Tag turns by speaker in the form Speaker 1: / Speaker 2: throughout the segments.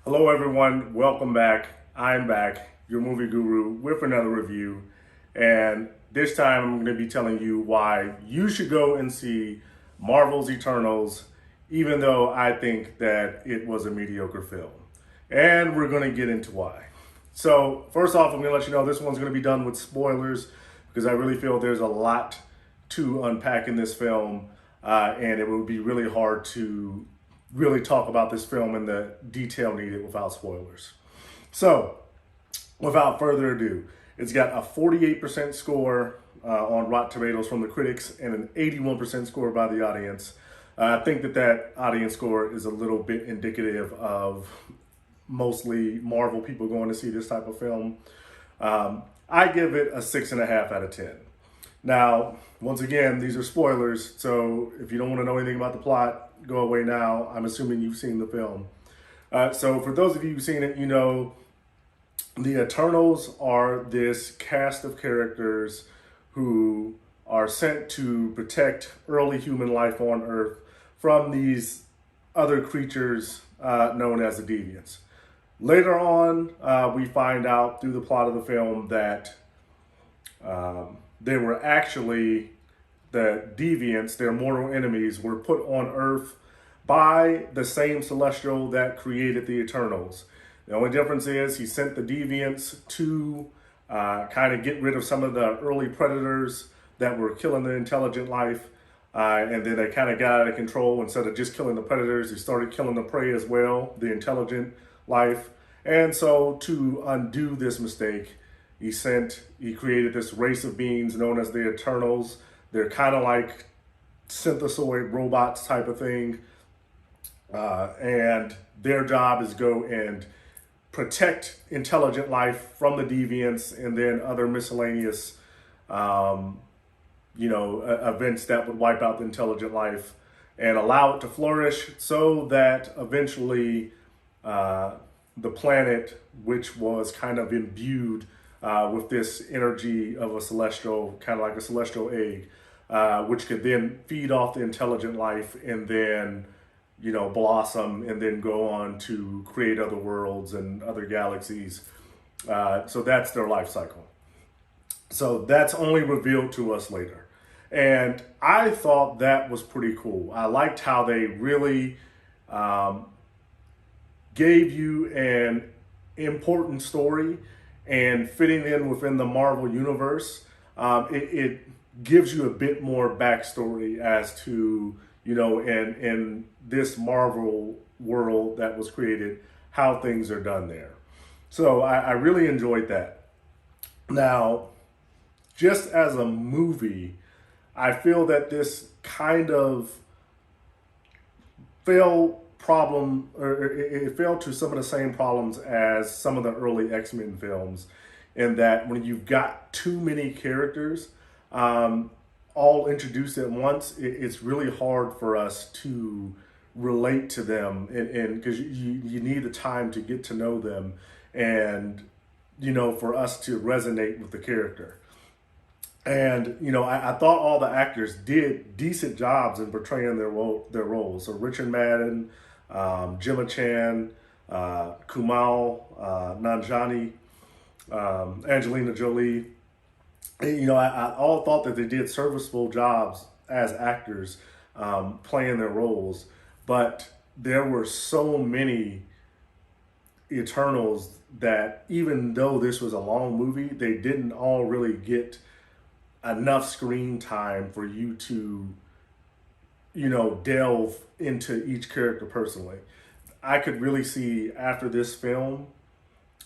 Speaker 1: Hello, everyone. Welcome back. I'm back, your movie guru, with another review. And this time I'm going to be telling you why you should go and see Marvel's Eternals, even though I think that it was a mediocre film. And we're going to get into why. So, first off, I'm going to let you know this one's going to be done with spoilers because I really feel there's a lot to unpack in this film, and it would be really hard to really talk about this film in the detail needed without spoilers. So, without further ado, it's got a 48% score on Rotten Tomatoes from the critics and an 81% score by the audience. I think that audience score is a little bit indicative of mostly Marvel people going to see this type of film. I give it a 6.5 out of 10. Now, once again, these are spoilers, so if you don't want to know anything about the plot, go away now. I'm assuming you've seen the film. So for those of you who've seen it, you know the Eternals are this cast of characters who are sent to protect early human life on Earth from these other creatures known as the Deviants. Later on, we find out through the plot of the film that they were actually the Deviants, their mortal enemies, were put on Earth by the same Celestial that created the Eternals. The only difference is he sent the Deviants to kind of get rid of some of the early predators that were killing the intelligent life. And then they kind of got out of control. Instead of just killing the predators, he started killing the prey as well, the intelligent life. And so to undo this mistake, he created this race of beings known as the Eternals. They're kind of like synthesoid robots type of thing. And their job is go and protect intelligent life from the deviants and then other miscellaneous, events that would wipe out the intelligent life and allow it to flourish so that eventually the planet, which was kind of imbued with this energy of a celestial, kind of like a celestial egg, which could then feed off the intelligent life and then, blossom and then go on to create other worlds and other galaxies. So that's their life cycle. So that's only revealed to us later. And I thought that was pretty cool. I liked how they really gave you an important story and fitting in within the Marvel universe. It gives you a bit more backstory as to, in this Marvel world that was created, how things are done there. So I really enjoyed that. Now, just as a movie, I feel that this kind of it fell to some of the same problems as some of the early X-Men films, in that when you've got too many characters all introduced at once, it's really hard for us to relate to them, and because you need the time to get to know them, and for us to resonate with the character. And I thought all the actors did decent jobs in portraying their roles. So Richard Madden, Gemma Chan, Kumail Nanjiani, Angelina Jolie. I all thought that they did serviceable jobs as actors playing their roles, but there were so many Eternals that even though this was a long movie, they didn't all really get enough screen time for you to, delve into each character personally. I could really see after this film,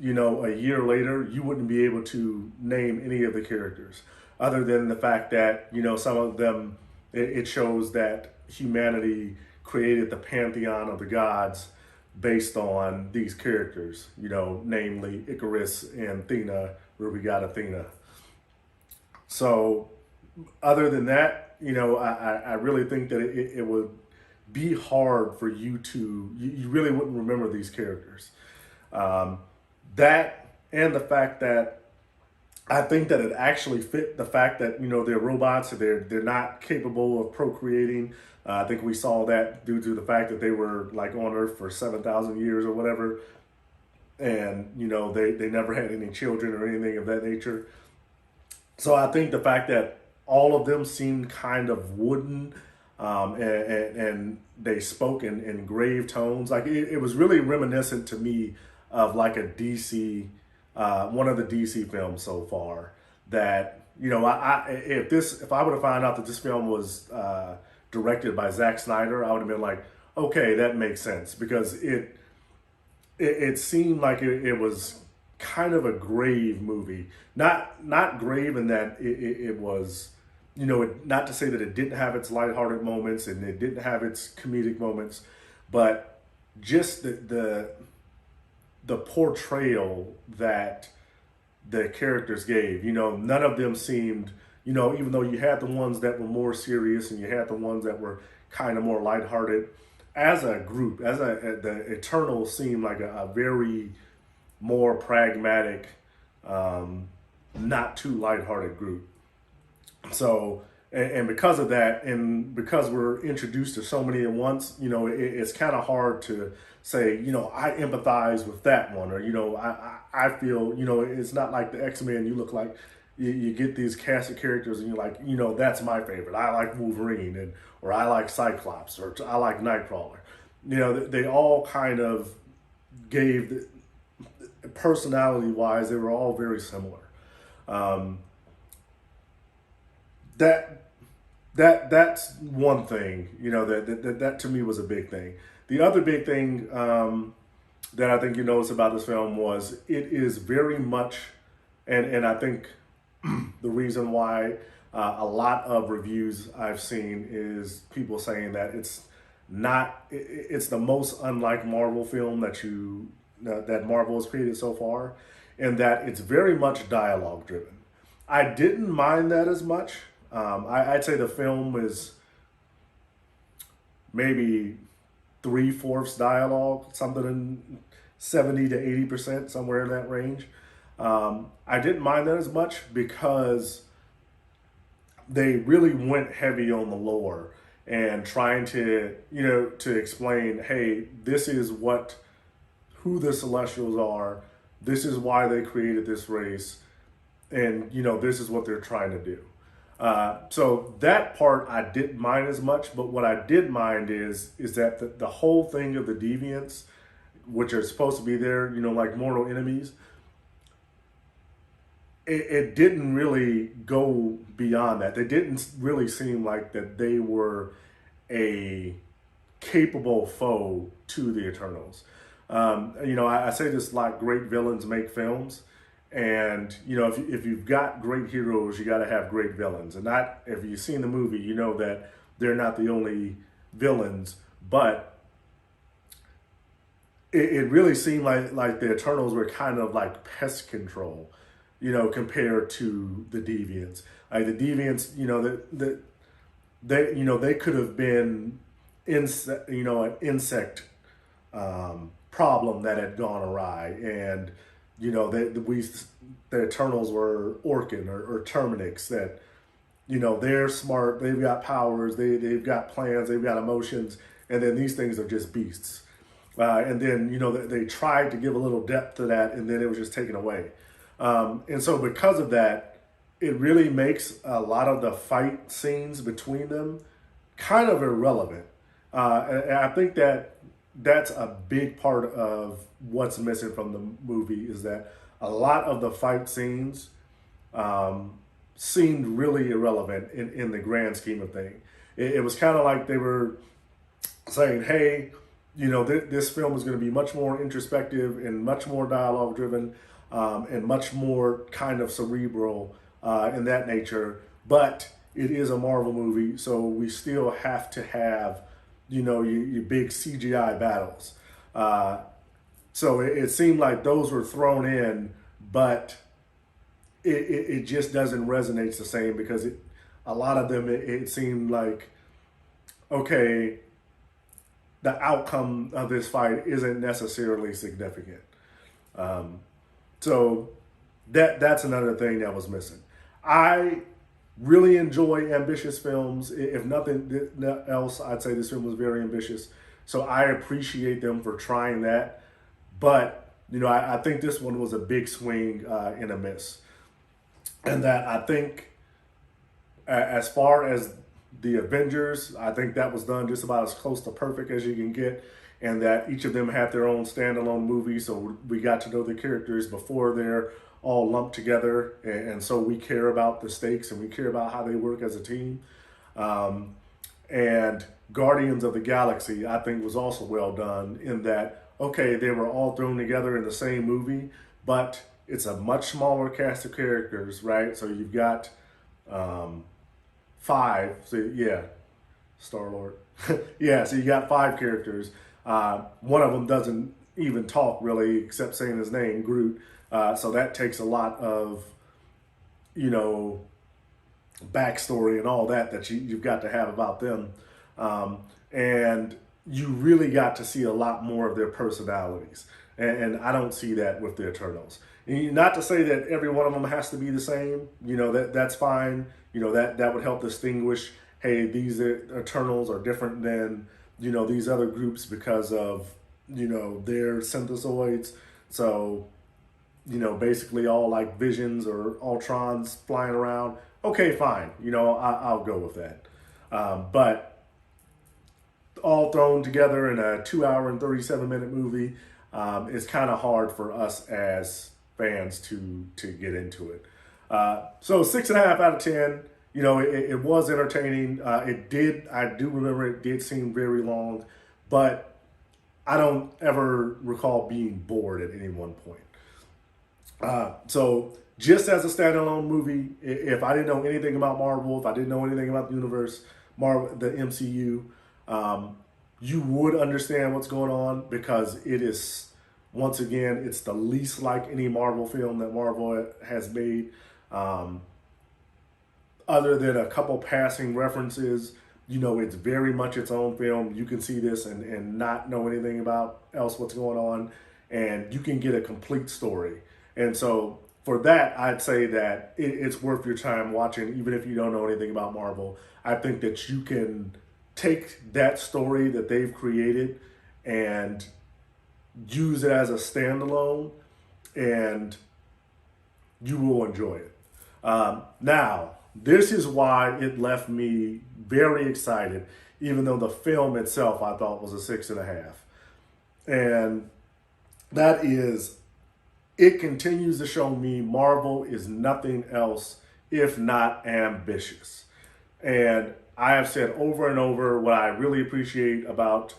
Speaker 1: a year later, you wouldn't be able to name any of the characters other than the fact that, some of them, it shows that humanity created the pantheon of the gods based on these characters, namely Icarus and Athena, where we got Athena. So other than that, I really think that it would be hard for you you really wouldn't remember these characters. That and the fact that I think that it actually fit the fact that they're robots, and they're not capable of procreating. I think we saw that due to the fact that they were like on Earth for 7,000 years or whatever, and they never had any children or anything of that nature. So I think the fact that all of them seemed kind of wooden, and they spoke in grave tones, like it was really reminiscent to me of like a DC, one of the DC films so far. That if I would have found out that this film was directed by Zack Snyder, I would have been like, okay, that makes sense, because it seemed like it was kind of a grave movie. Not grave in that it was, not to say that it didn't have its lighthearted moments and it didn't have its comedic moments, but just the portrayal that the characters gave. None of them seemed, even though you had the ones that were more serious and you had the ones that were kind of more lighthearted, as a group, the Eternals seemed like a very more pragmatic, not too lighthearted group. So, and because of that, and because we're introduced to so many at once, it's kind of hard to say, I empathize with that one, or I feel, it's not like the X-Men. You look like you get these cast of characters, and you're like, that's my favorite. I like Wolverine, or I like Cyclops, or I like Nightcrawler. They all kind of gave, personality wise, they were all very similar. Um, that that's one thing, that to me was a big thing. The other big thing, that I think you noticed about this film was it is very much, and I think the reason why a lot of reviews I've seen is people saying that it's the most unlike Marvel film that Marvel has created so far, and that it's very much dialogue driven. I didn't mind that as much. I'd say the film is maybe 3/4 dialogue, something in 70 to 80%, somewhere in that range. I didn't mind that as much because they really went heavy on the lore and trying to explain, hey, this is who the Celestials are, this is why they created this race, and this is what they're trying to do. So that part I didn't mind as much, but what I did mind is that the whole thing of the deviants, which are supposed to be there, like mortal enemies, it didn't really go beyond that. They didn't really seem like that they were a capable foe to the Eternals. I say this like great villains make films. And if you've got great heroes, you got to have great villains. And not if you've seen the movie, you know that they're not the only villains. But it really seemed like the Eternals were kind of like pest control, compared to the Deviants. Like the Deviants, they could have been an insect problem that had gone awry, and the Eternals were Orkin or Terminix, that they're smart, they've got powers, they've got plans, they've got emotions, and then these things are just beasts. And then they tried to give a little depth to that, and then it was just taken away. And so because of that, it really makes a lot of the fight scenes between them kind of irrelevant. And I think that's a big part of what's missing from the movie, is that a lot of the fight scenes seemed really irrelevant in the grand scheme of things. It was kind of like they were saying, hey, this film is going to be much more introspective and much more dialogue driven, and much more kind of cerebral in that nature. But it is a Marvel movie, so we still have to have, your big CGI battles. So it seemed like those were thrown in, but it just doesn't resonate the same, because a lot of them, it seemed like, okay, the outcome of this fight isn't necessarily significant. So that's another thing that was missing. I really enjoy ambitious films. If nothing else, I'd say this film was very ambitious. So I appreciate them for trying that. But, I think this one was a big swing and a miss. And that I think, as far as the Avengers, I think that was done just about as close to perfect as you can get. And that each of them had their own standalone movie. So we got to know the characters before they're all lumped together. And so we care about the stakes and we care about how they work as a team. And Guardians of the Galaxy, I think, was also well done in that, okay, they were all thrown together in the same movie, but it's a much smaller cast of characters, right? So you've got 5. So yeah, Star-Lord. Yeah, so you got 5 characters. One of them doesn't even talk really, except saying his name, Groot. So that takes a lot of, backstory and all that you've got to have about them. And you really got to see a lot more of their personalities. And I don't see that with the Eternals. And not to say that every one of them has to be the same. That's fine. That would help distinguish, hey, these Eternals are different than, these other groups because of, their synthesoids. So, basically all like Visions or Ultrons flying around. Okay, fine. I'll go with that. But all thrown together in a 2-hour and 37-minute movie, it's kind of hard for us as fans to get into it. So 6.5 out of 10. It was entertaining. I do remember it did seem very long, but I don't ever recall being bored at any one point. So just as a standalone movie, if I didn't know anything about Marvel, if I didn't know anything about the universe, the MCU, you would understand what's going on because it is, once again, it's the least like any Marvel film that Marvel has made. Other than a couple passing references, it's very much its own film. You can see this and not know anything about what's going on, and you can get a complete story. And so for that, I'd say that it's worth your time watching, even if you don't know anything about Marvel. I think that you can take that story that they've created and use it as a standalone, and you will enjoy it. Now, this is why it left me very excited, even though the film itself I thought was a 6.5. And that is, it continues to show me Marvel is nothing else if not ambitious. And I have said over and over what I really appreciate about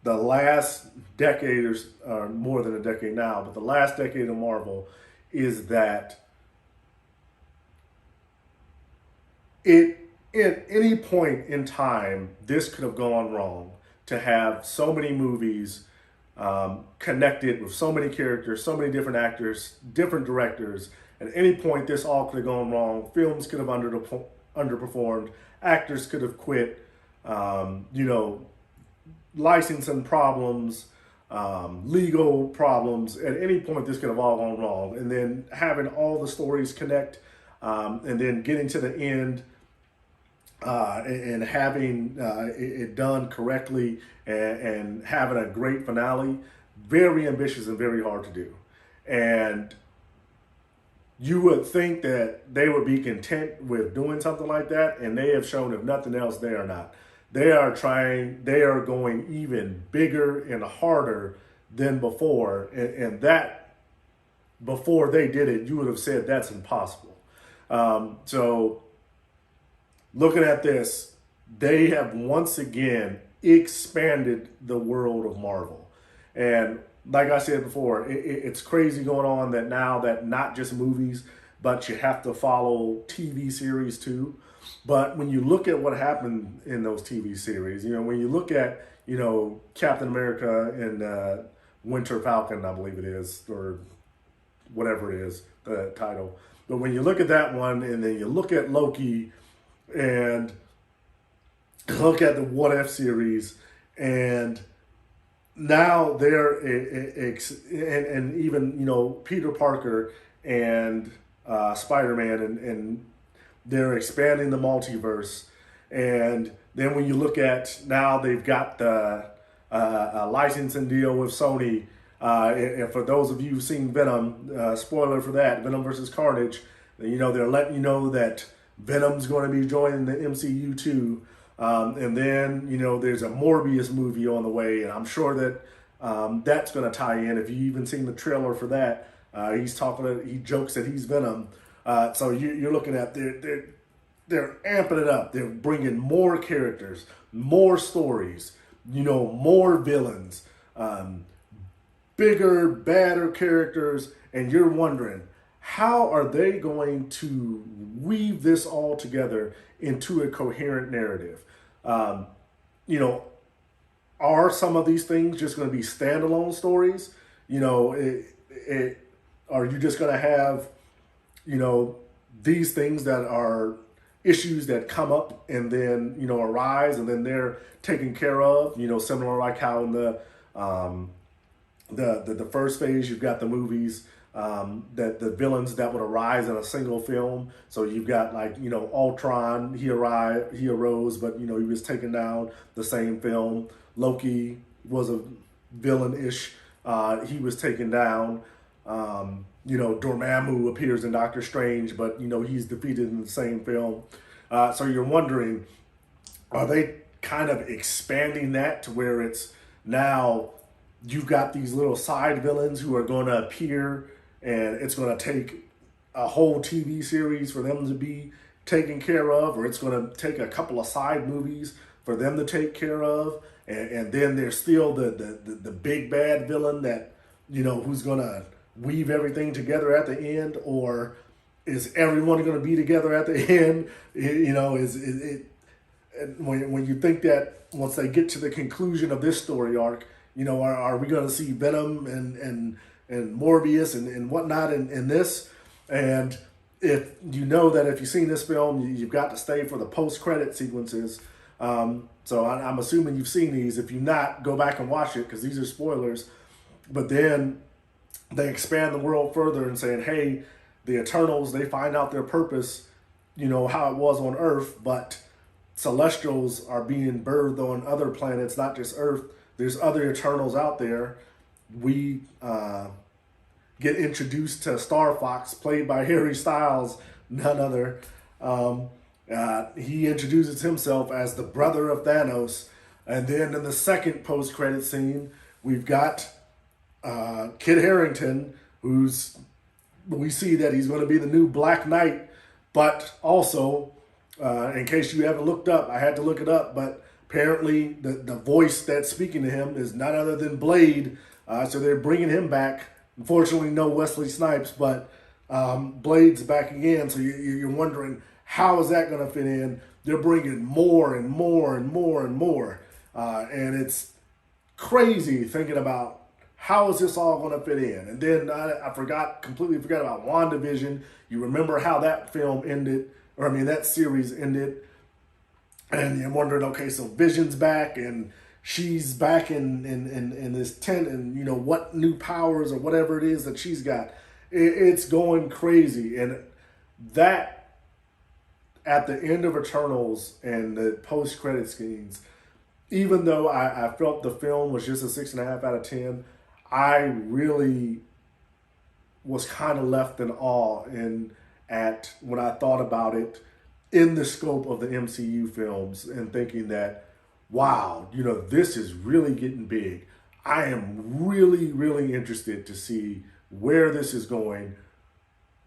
Speaker 1: the last decade, or more than a decade now, but the last decade of Marvel is that at any point in time, this could have gone wrong. To have so many movies connected with so many characters, so many different actors, different directors. At any point, this all could have gone wrong. Films could have underperformed. Actors could have quit. Licensing problems, legal problems. At any point, this could have all gone wrong. And then having all the stories connect, and then getting to the end, and having it done correctly, and having a great finale, very ambitious and very hard to do. And you would think that they would be content with doing something like that, and they have shown, if nothing else, they are not. They are going even bigger and harder than before, and that, before they did it, you would have said that's impossible. So looking at this, they have once again expanded the world of Marvel. And like I said before, it's crazy going on that now that not just movies, but you have to follow TV series too. But when you look at what happened in those TV series, when you look at, Captain America and Winter Falcon, I believe it is, or whatever it is, the title. But when you look at that one, and then you look at Loki, and look at the What If series, and now and even Peter Parker and Spider-Man, and they're expanding the multiverse. And then when you look at now, they've got the licensing deal with Sony. And for those of you who've seen Venom, spoiler for that, Venom versus Carnage, they're letting you know that Venom's going to be joining the MCU too. And then, there's a Morbius movie on the way, and I'm sure that that's going to tie in. If you even seen the trailer for that, he jokes that he's Venom. So you're looking at they're amping it up. They're bringing more characters, more stories, more villains, bigger, badder characters, and you're wondering, how are they going to weave this all together into a coherent narrative? Um, you know, are some of these things just going to be standalone stories? Are you just going to have, you know, these things that are issues that come up and then, arise and then they're taken care of, similar like how in the first phase, you've got the movies that the villains that would arise in a single film. So you've got like Ultron, he arose, but he was taken down the same film. Loki was a villain-ish. He was taken down. Dormammu appears in Doctor Strange, but he's defeated in the same film. So you're wondering, are they kind of expanding that to where it's now you've got these little side villains who are going to appear, and it's going to take a whole TV series for them to be taken care of, or it's going to take a couple of side movies for them to take care of, and then there's still the big bad villain that who's going to weave everything together at the end, or is everyone going to be together at the end? Is it when you think that once they get to the conclusion of this story arc, are we going to see Venom and Morbius and whatnot in this? And if that if you've seen this film, you've got to stay for the post-credit sequences. So I'm assuming you've seen these. If you've not, go back and watch it because these are spoilers. But then they expand the world further and saying, hey, the Eternals, they find out their purpose, how it was on Earth, but Celestials are being birthed on other planets, not just Earth. There's other Eternals out there. We get introduced to Star Fox, played by Harry Styles, none other. He introduces himself as the brother of Thanos. And then in the second post-credit scene, we've got Kit Harington, we see that he's going to be the new Black Knight, but also, in case you haven't looked up, I had to look it up, but apparently the voice that's speaking to him is none other than Blade, so they're bringing him back. Unfortunately, no Wesley Snipes, but Blade's back again, so you're wondering, how is that going to fit in? They're bringing more and more and more and more, and it's crazy thinking about how is this all going to fit in? And then I completely forgot about WandaVision. You remember how that film ended, that series ended. And you're wondering, okay, so Vision's back and she's back in this tent and, what new powers or whatever it is that she's got. It's going crazy. And that, at the end of Eternals and the post-credit scenes, even though I felt the film was just a 6.5 out of 10, I really was kind of left in awe when I thought about it in the scope of the MCU films and thinking that, wow, this is really getting big. I am really, really interested to see where this is going.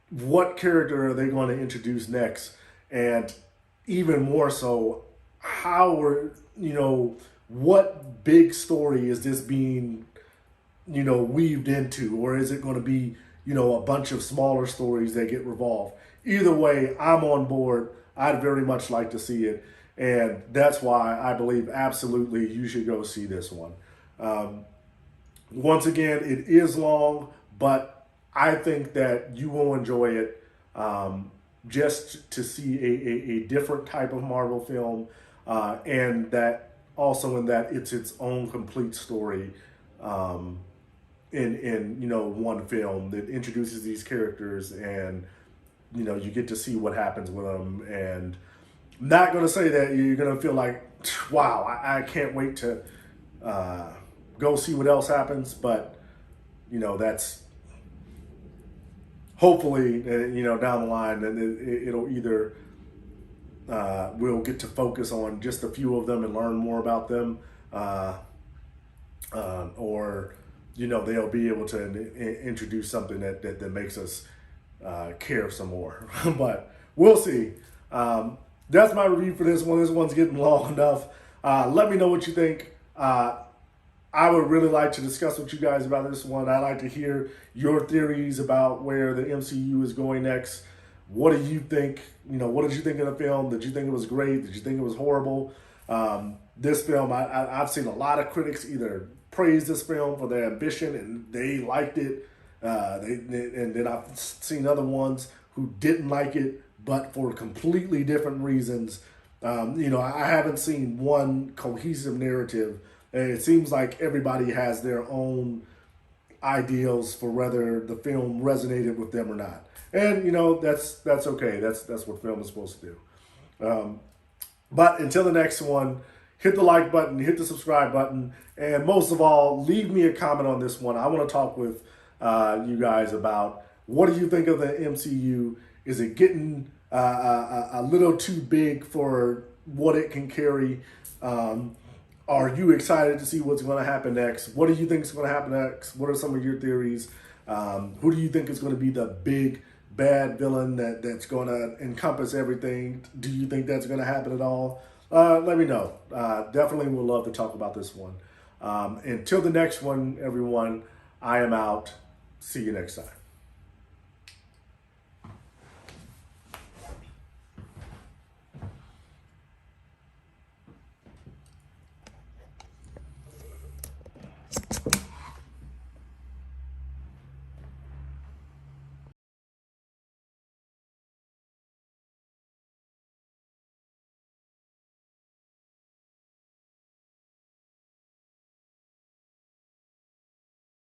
Speaker 1: What character are they going to introduce next? And even more so, what big story is this being weaved into, or is it going to be, a bunch of smaller stories that get revolved? Either way, I'm on board. I'd very much like to see it. And that's why I believe absolutely you should go see this one. Once again, it is long, but I think that you will enjoy it just to see a different type of Marvel film, and that also in that it's its own complete story. in one film that introduces these characters, and you get to see what happens with them. And I'm not going to say that you're going to feel like, wow, I can't wait to go see what else happens, but that's hopefully down the line that it'll either we'll get to focus on just a few of them and learn more about them, or they'll be able to introduce something that makes us care some more. But we'll see. That's my review for this one. This one's getting long enough. Let me know what you think. I would really like to discuss with you guys about this one. I'd like to hear your theories about where the MCU is going next. What do you think? What did you think of the film? Did you think it was great? Did you think it was horrible? This film, I've seen a lot of critics either praise this film for their ambition and they liked it. And then I've seen other ones who didn't like it, but for completely different reasons. I haven't seen one cohesive narrative. And it seems like everybody has their own ideals for whether the film resonated with them or not. And, that's okay. That's what film is supposed to do. But until the next one, hit the like button, hit the subscribe button, and most of all, leave me a comment on this one. I want to talk with you guys about what do you think of the MCU? Is it getting a little too big for what it can carry? Are you excited to see what's going to happen next? What do you think is going to happen next? What are some of your theories? Who do you think is going to be the big bad villain that's going to encompass everything? Do you think that's going to happen at all? Let me know. Definitely would love to talk about this one. Until the next one, everyone, I am out. See you next time.